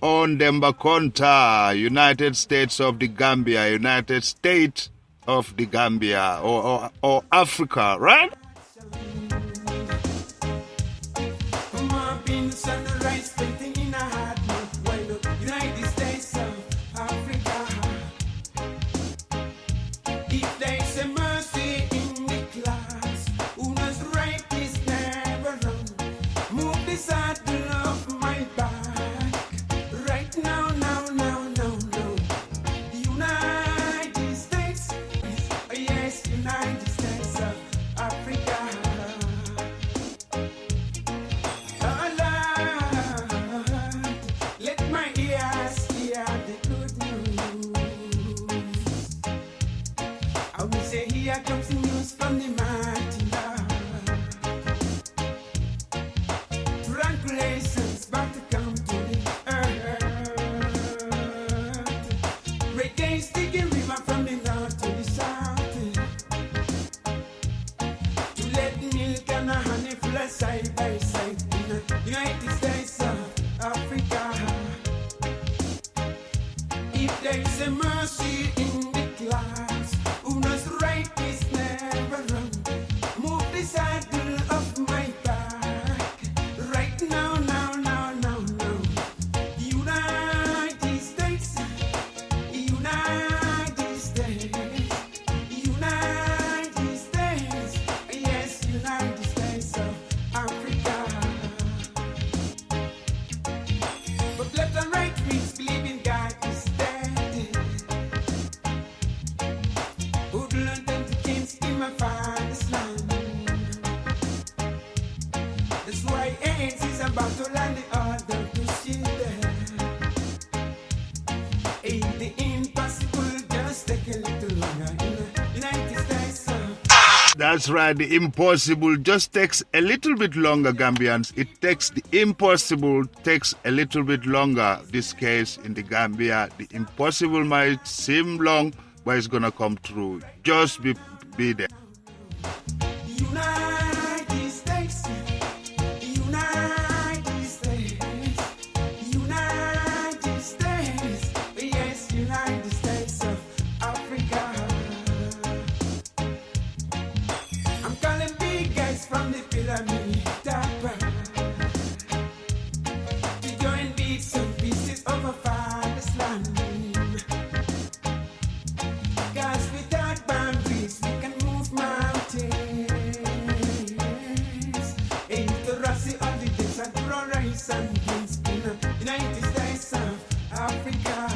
own Demba Conta, United States of the Gambia, United States of the Gambia, or Africa, right? That's right, the impossible just takes a little bit longer, Gambians. The impossible takes a little bit longer. This case in the Gambia, the impossible might seem long, but it's gonna come through. Just be there. United States, United States, United States, yes, United States of Africa. I'm calling big guys from the pyramid top to join bits and pieces of our father's land. Cause without boundaries we can move mountains. Rasi on the desert, raw rice and beans in the United States of Africa.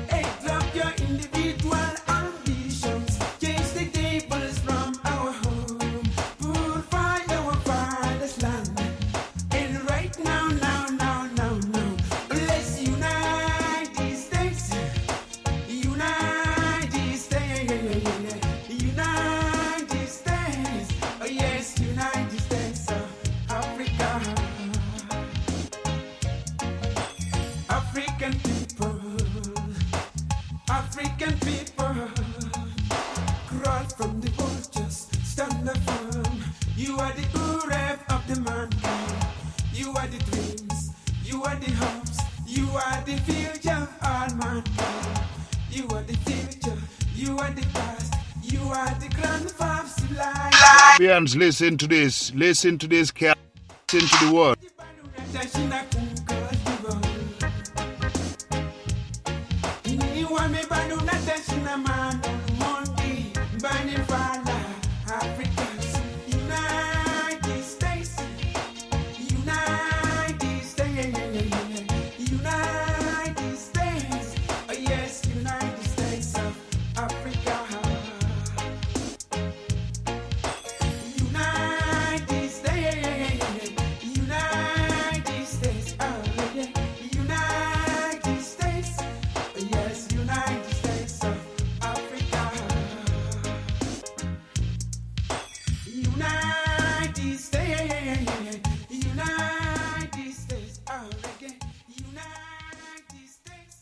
Hey, drop your individual ambitions, change the tables from our home, purify our father's land. And right now, let's United States, United States, United States, oh yes, United States of Africa. African people, crawl from the vultures, stand up firm. You are the Ureb of the mankind. You are the dreams, you are the hopes, you are the future of all mankind. You are the future, you are the past, you are the grandfather's life. Gambians, listen to this, listen to the word. Africans, United States, United States, United States, oh yes, United States of Africa. United States, United States, oh yeah, United States, oh yes, United States of Africa. United States, oh again, United States.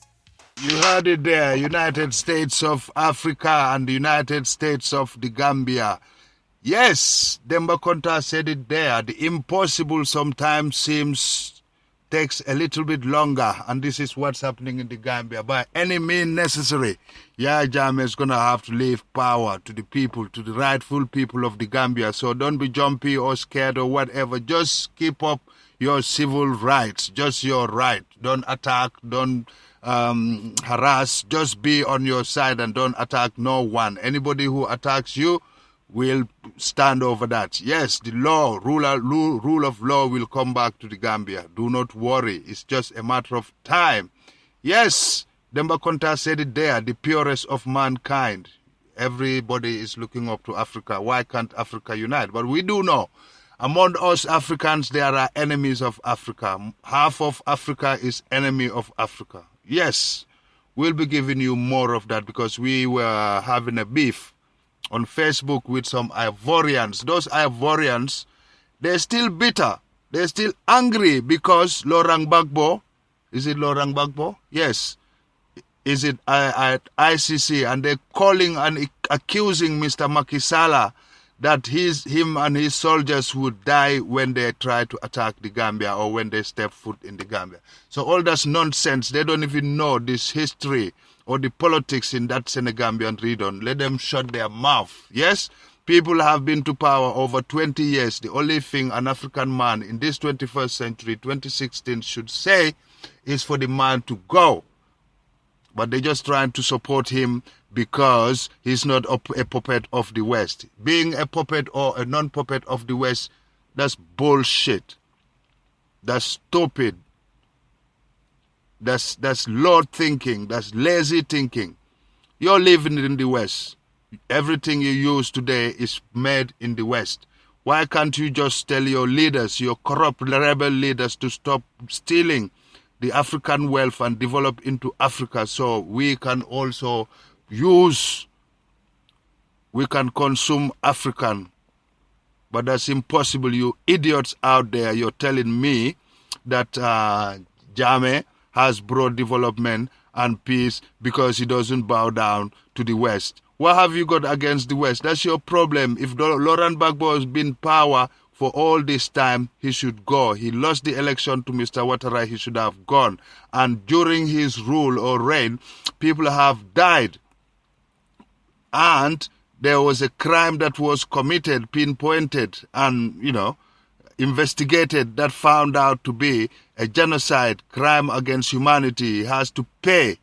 You heard it there, United States of Africa and the United States of the Gambia. Yes, Demba Conta said it there. The impossible sometimes seems takes a little bit longer, and this is what's happening in the Gambia. By any means necessary, Yahya Jammeh is going to have to leave power to the people, to the rightful people of the Gambia. So don't be jumpy or scared or whatever. Just keep up your civil rights, just your right. Don't attack, don't harass. Just be on your side and don't attack no one. Anybody who attacks you will stand over that. Yes, the law, rule of law will come back to the Gambia. Do not worry. It's just a matter of time. Yes, Demba Konta said it there, the purest of mankind. Everybody is looking up to Africa. Why can't Africa unite? But we do know, among us Africans, there are enemies of Africa. Half of Africa is enemy of Africa. Yes, we'll be giving you more of that because we were having a beef on Facebook with some Ivorians. Those Ivorians, they're still bitter. They're still angry because Laurent Gbagbo, is it Laurent Gbagbo? Yes. Is it at ICC? And they're calling and accusing Mr. Macky Sall that him and his soldiers would die when they try to attack the Gambia or when they step foot in the Gambia. So all that's nonsense. They don't even know this history or the politics in that Senegambian region. Let them shut their mouth. Yes, people have been to power over 20 years. The only thing an African man in this 21st century, 2016, should say is for the man to go. But they're just trying to support him because he's not a puppet of the West. Being a puppet or a non-puppet of the West, that's bullshit. That's stupid. That's Lord thinking. That's lazy thinking. You're living in the West. Everything you use today is made in the West. Why can't you just tell your leaders, your corrupt rebel leaders, to stop stealing the African wealth and develop into Africa so we can also we can consume African. But that's impossible. You idiots out there, you're telling me that Jammeh has brought development and peace because he doesn't bow down to the West. What have you got against the West? That's your problem. If Laurent Gbagbo has been in power for all this time, he should go. He lost the election to Mr. Ouattara. He should have gone. And during his rule or reign, people have died. And there was a crime that was committed, pinpointed, and, investigated that found out to be a genocide, crime against humanity. He has to pay.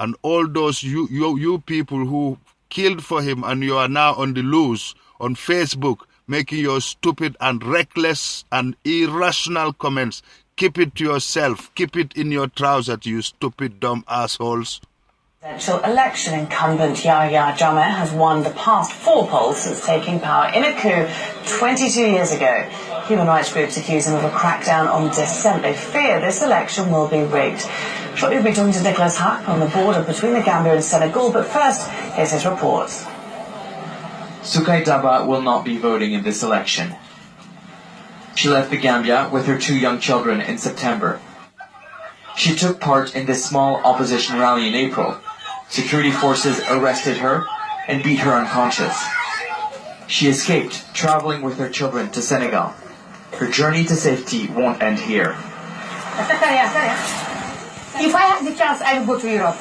And all those you people who killed for him and you are now on the loose on Facebook making your stupid and reckless and irrational comments, keep it to yourself. Keep it in your trousers, you stupid, dumb assholes. Presidential election incumbent Yahya Jammeh has won the past 4 polls since taking power in a coup 22 years ago. Human rights groups accuse him of a crackdown on dissent. They fear this election will be rigged. Shortly we'll be talking to Nicholas Huck on the border between the Gambia and Senegal, but first, here's his report. Sukai Daba will not be voting in this election. She left the Gambia with her 2 young children in September. She took part in this small opposition rally in April. Security forces arrested her and beat her unconscious. She escaped, traveling with her children to Senegal. Her journey to safety won't end here. If I have the chance, I will go to Europe.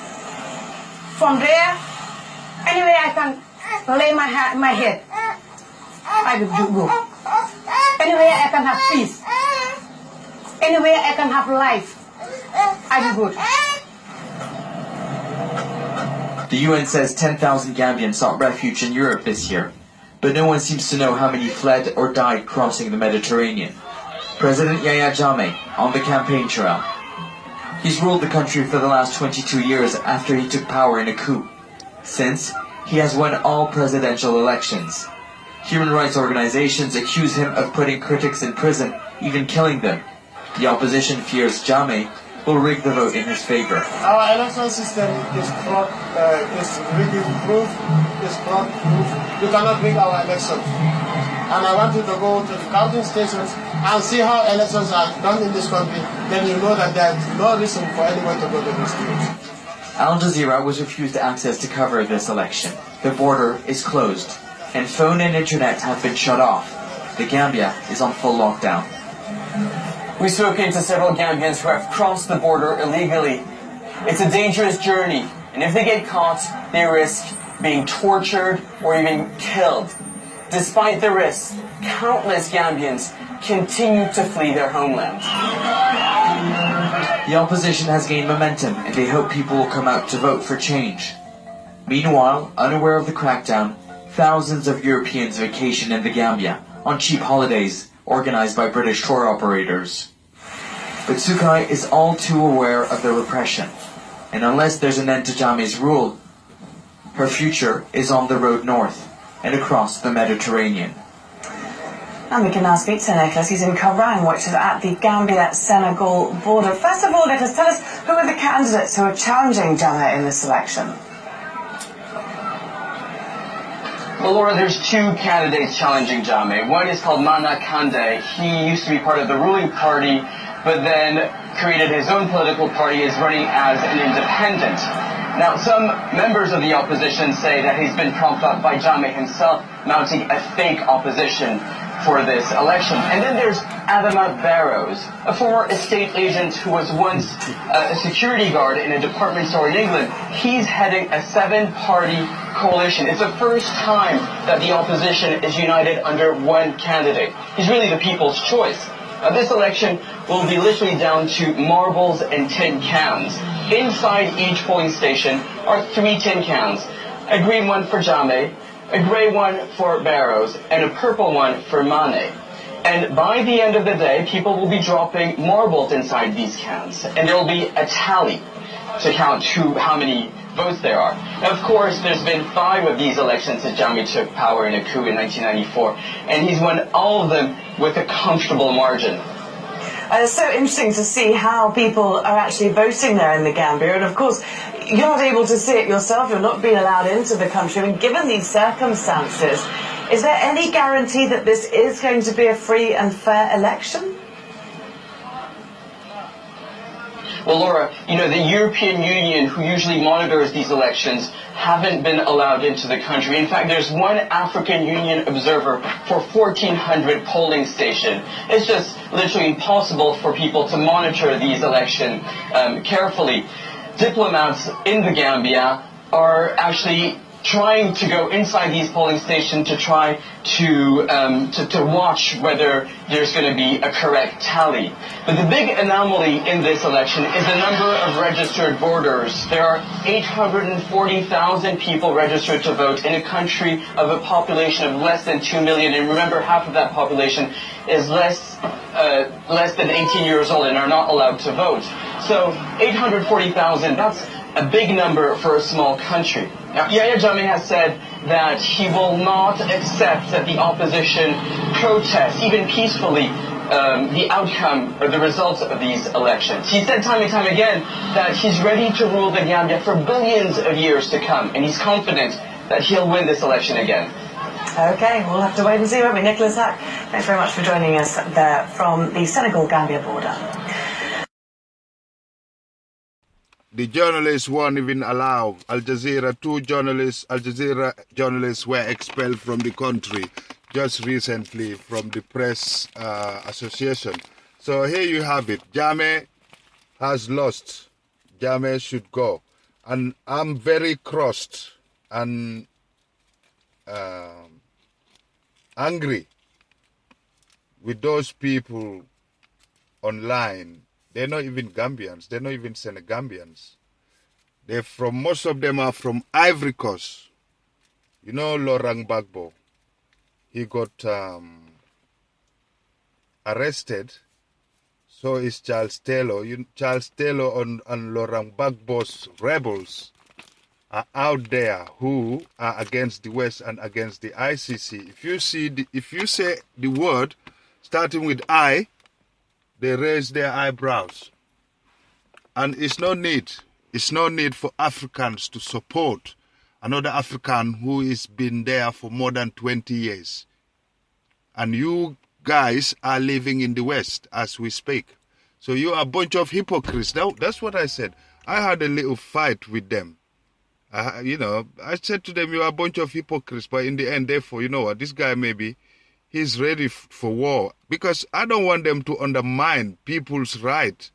From there, anywhere I can lay my head, I will go. Anywhere I can have peace, anywhere I can have life, I will go. The UN says 10,000 Gambians sought refuge in Europe this year, but no one seems to know how many fled or died crossing the Mediterranean. President Yahya Jammeh on the campaign trail. He's ruled the country for the last 22 years after he took power in a coup. Since, he has won all presidential elections. Human rights organizations accuse him of putting critics in prison, even killing them. The opposition fears Jammeh will rig the vote in his favor. Our election system is fraud, is rigging proof, is fraud proof. You cannot rig our elections. And I want you to go to the counting stations and see how elections are done in this country. Then you know that there's no reason for anyone to go to the streets. Al Jazeera was refused access to cover this election. The border is closed, and phone and internet have been shut off. The Gambia is on full lockdown. We've spoken to several Gambians who have crossed the border illegally. It's a dangerous journey, and if they get caught, they risk being tortured or even killed. Despite the risks, countless Gambians continue to flee their homeland. The opposition has gained momentum, and they hope people will come out to vote for change. Meanwhile, unaware of the crackdown, thousands of Europeans vacation in the Gambia on cheap holidays organized by British tour operators. But Sukai is all too aware of the repression, and unless there's an end to Jammeh's rule, her future is on the road north and across the Mediterranean. And we can now speak to Nicholas. He's in Karang, which is at the Gambia-Senegal border. First of all, Nicholas, tell us who are the candidates who are challenging Jammeh in this election? Well, Laura, there's two candidates challenging Jammeh. One is called Mana Kande. He used to be part of the ruling party, but then created his own political party, is running as an independent. Now, some members of the opposition say that he's been propped up by Jammeh himself, mounting a fake opposition for this election. And then there's Adama Barrows, a former estate agent who was once a security guard in a department store in England. He's heading a 7-party coalition. It's the first time that the opposition is united under one candidate. He's really the people's choice. This election will be literally down to marbles and tin cans. Inside each polling station are 3 tin cans, a green one for Jammeh, a grey one for Barrows, and a purple one for Mane. And by the end of the day, people will be dropping marbles inside these cans, and there will be a tally to count how many votes there are. Now, of course, there's been 5 of these elections since Jammeh took power in a coup in 1994, and he's won all of them with a comfortable margin. It's so interesting to see how people are actually voting there in the Gambia, and of course, you're not able to see it yourself, you're not being allowed into the country. I mean, given these circumstances, is there any guarantee that this is going to be a free and fair election? Well, Laura, you know, the European Union, who usually monitors these elections, haven't been allowed into the country. In fact, there's one African Union observer for 1,400 polling stations. It's just literally impossible for people to monitor these elections carefully. Diplomats in the Gambia are actually trying to go inside these polling stations to try to watch whether there's going to be a correct tally. But the big anomaly in this election is the number of registered voters. There are 840,000 people registered to vote in a country of a population of less than 2 million. And remember, half of that population is less than 18 years old and are not allowed to vote. So 840,000, that's a big number for a small country. Now, Yahya Jammeh has said that he will not accept that the opposition protests, even peacefully, the outcome or the results of these elections. He said time and time again that he's ready to rule the Gambia for billions of years to come, and he's confident that he'll win this election again. Okay, we'll have to wait and see, won't we? Nicholas Hack, thanks very much for joining us there from the Senegal-Gambia border. The journalists won't even allow Al Jazeera journalists were expelled from the country just recently from the press association. So here you have it. Jammeh has lost. Jammeh should go. And I'm very crossed and angry with those people online. They're not even Gambians. They're not even Senegambians. Most of them are from Ivory Coast. You know Laurent Gbagbo. He got arrested. So is Charles Taylor. Charles Taylor and Laurent Gbagbo's rebels are out there who are against the West and against the ICC. If you say the word starting with I, they raise their eyebrows. And it's no need for Africans to support another African who has been there for more than 20 years. And you guys are living in the West as we speak. So you are a bunch of hypocrites. That's what I said. I had a little fight with them. I said to them, you are a bunch of hypocrites. But in the end, therefore, you know what, this guy maybe, he's ready for war, because I don't want them to undermine people's right